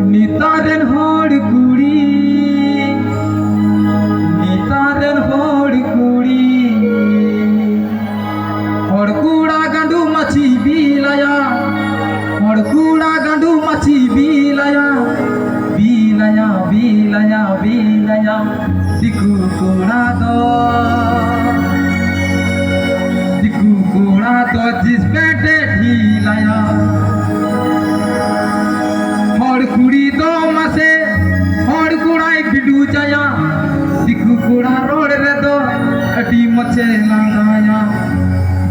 नितारन होड़ कुड़ी नितारन होड़ कुड़ी होड़ कूड़ा गंडू मछी बीलाया होड़ कूड़ा गंडू मछी बीलाया बीलाया बीलाया बीलाया दिकू कूड़ा तो जिस बैठे ढीलाया होड़ कुड़ी दो मसे होड़ कुड़ाई बिडू जाया दिकू कूड़ा रोड रे दो अटी मचे लगाया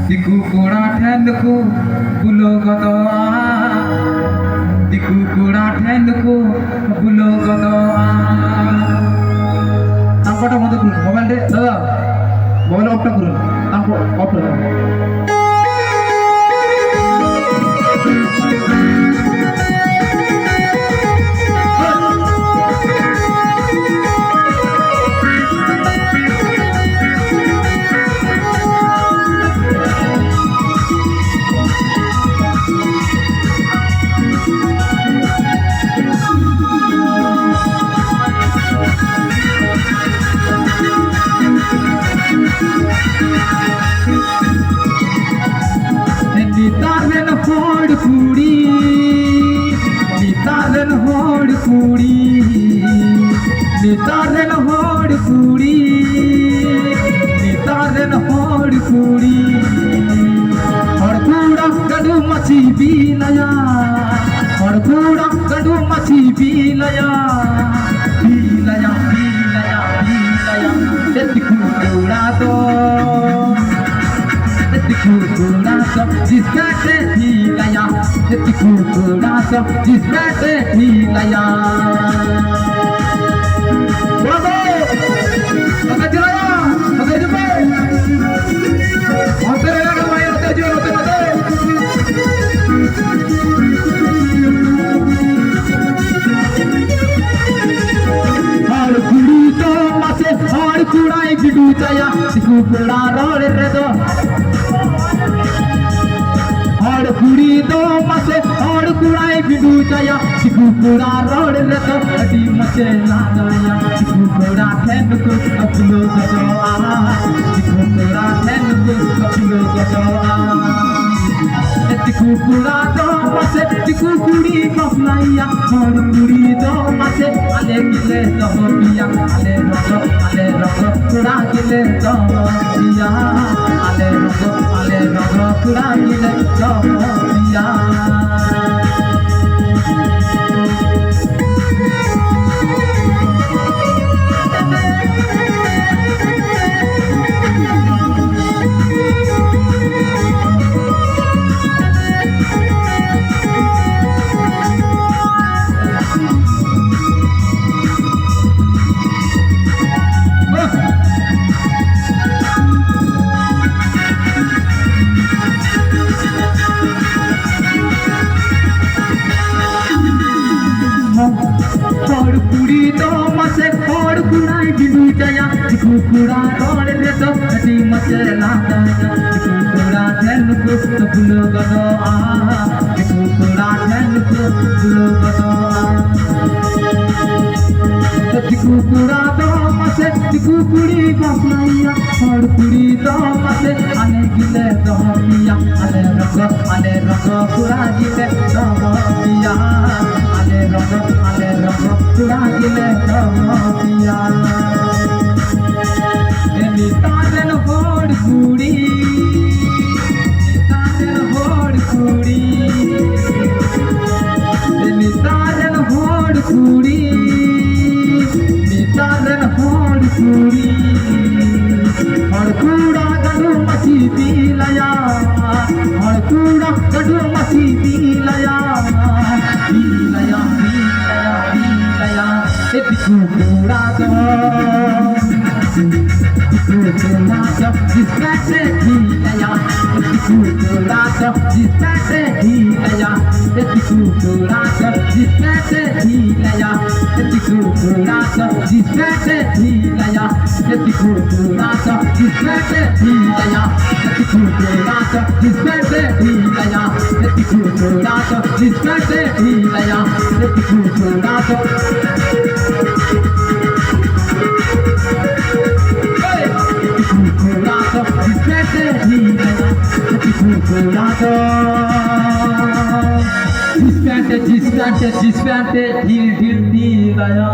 दिकू कूड़ा ठंड को बुलो गदो दिकू कूड़ा ठंड को बुलो गदो तांपटा मत करो मोबाइल रे दादा मोबाइल ऑफ करो तांपो ऑफ करो नितारन होड़ कुड़ी नितारन होड़ कुड़ी नितारन होड़ कुड़ी नितारन होड़ कुड़ी और कूड़ा गडू मछी बीलाया और कूड़ा गडू मछी बीलाया बीलाया बीलाया बीलाया दिखू कूड़ा तो कूड़ा सब जिस बैठे ढीलाया कूड़ा सब जिस बैठे ढीलाया और कुड़ी तो मसे और कूड़ाई बिडू जाया कूड़ा रोड रे दो और कुड़ी दो मसे और कुड़ाई बिडू जाया कूड़ा रोड रे दो अटी मचे लगाया कूड़ा ठंड को अपलो गजो कूड़ा ठंड को अपलो गजो कूड़ा दो मसे कुड़ी कपलाया और कुड़ी दो मसे आले गिले दो पिया आले रगो कूड़ा गिले दो पिया आले रगो कूड़ा गिले दो पिया और कुड़ी तो मसे और कुड़ाई बिडू जाया कूड़ा रोड रे तो अटी मचे लगाया कूड़ा ठंड को बुलो गदो कूड़ा ठंड को बुलो गदो कूड़ा तो मसे कुड़ी कपलाया और कुड़ी तो मसे आले गिले दो पिया आले रगो कूड़ा गिले दो पिया आले रगो कूड़ा गिले दो पिया नितारन होड़ कुड़ी नितारन होड़ कुड़ी नितारन होड़ कुड़ी नितारन होड़ कुड़ी और कूड़ा गडू मछी बीलाया और कूड़ा गडू मछी बीलाया बीलाया बीलाया बीलाया दिखू कूड़ा दो कूड़ा सब जिस बैठे ढीलाया कूड़ा सब जिस बैठे ढीलाया कूड़ा सब जिस बैठे ढीलाया कूड़ा सब जिस बैठे ढीलाया कूड़ा सब जिस बैठे ढीलाया कूड़ा सब जिस बैठे ढीलाया कूड़ा सब जिस बैठे ढीलाया थोड़ा दो थोड़ा दो जिसपैंटे ढील गया थोड़ा दो जिसपैंटे ढील ढील ढील गया